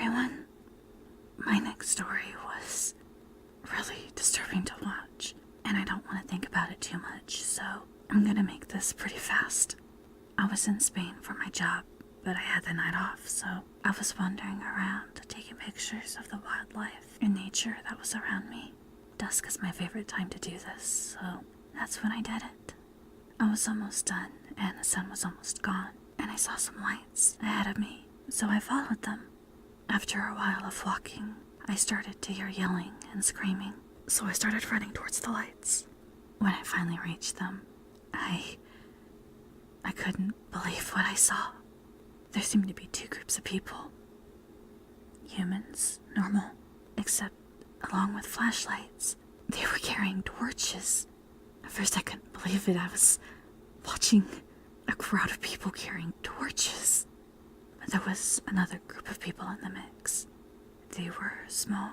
everyone. My next story was really disturbing to watch, and I don't want to think about it too much, so I'm gonna make this pretty fast. I was in Spain for my job, but I had the night off, so I was wandering around taking pictures of the wildlife and nature that was around me. Dusk is my favorite time to do this, so that's when I did it. I was almost done, and the sun was almost gone, and I saw some lights ahead of me, so I followed them. After a while of walking, I started to hear yelling and screaming, so I started running towards the lights. When I finally reached them, I couldn't believe what I saw. There seemed to be two groups of people. Humans, normal, except along with flashlights. They were carrying torches. At first I couldn't believe it. I was watching a crowd of people carrying torches. But there was another group of people in the mix. They were small,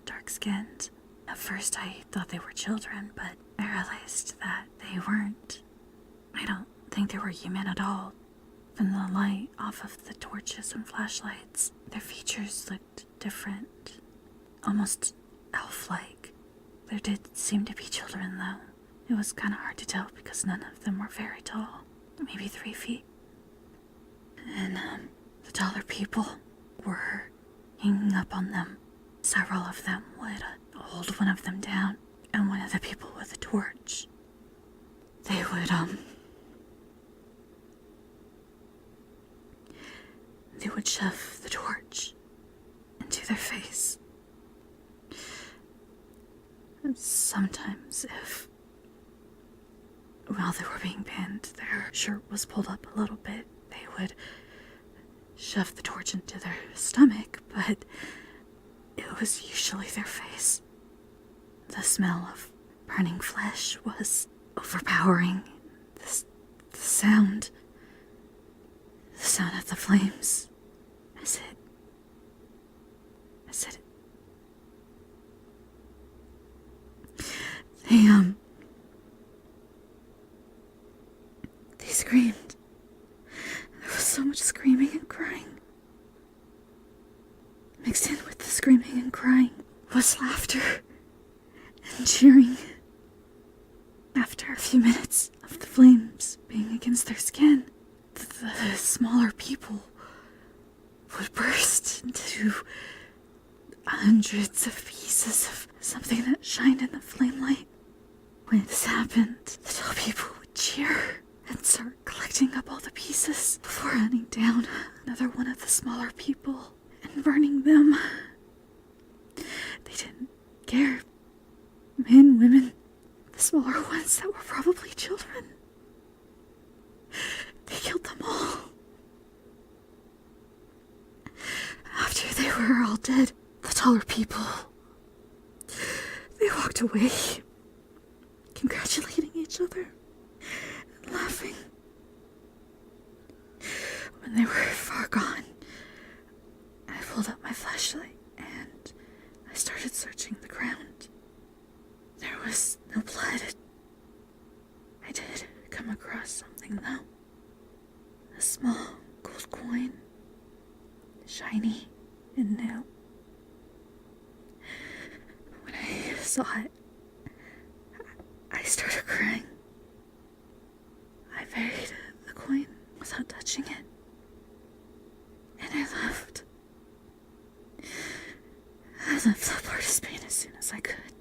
dark-skinned. At first I thought they were children, but I realized that they weren't. I don't think they were human at all. From the light off of the torches and flashlights, their features looked different, almost elf-like. There did seem to be children, though. It was kind of hard to tell because none of them were very tall, maybe 3 feet. And the taller people were hanging up on them. Several of them would hold one of them down, and one of the people with a torch, they would shove the torch into their face. And sometimes while they were being pinned, their shirt was pulled up a little bit, they would shove the torch into their stomach, but it was usually their face. The smell of burning flesh was overpowering. The sound of the flames as it they screamed. There was so much screaming and crying. Mixed in with the screaming and crying was laughter and cheering. After a few minutes of the flames being against their skin, the smaller people would burst into hundreds of pieces of something that shined in the flame light. When this happened, the tall people would cheer and start collecting up all the pieces before hunting down another one of the smaller people and burning them. They didn't care. Men, women, the smaller ones that were probably children. They killed them all. After they were all dead, the taller people, they walked away, congratulating each other and laughing. When they were far gone, I pulled up my flashlight and I started searching the ground. There was no blood. I did come across something, though. A small gold coin, shiny and new. When I saw it, I started crying. I buried the coin without touching it, and I left. I left that part of Spain as soon as I could.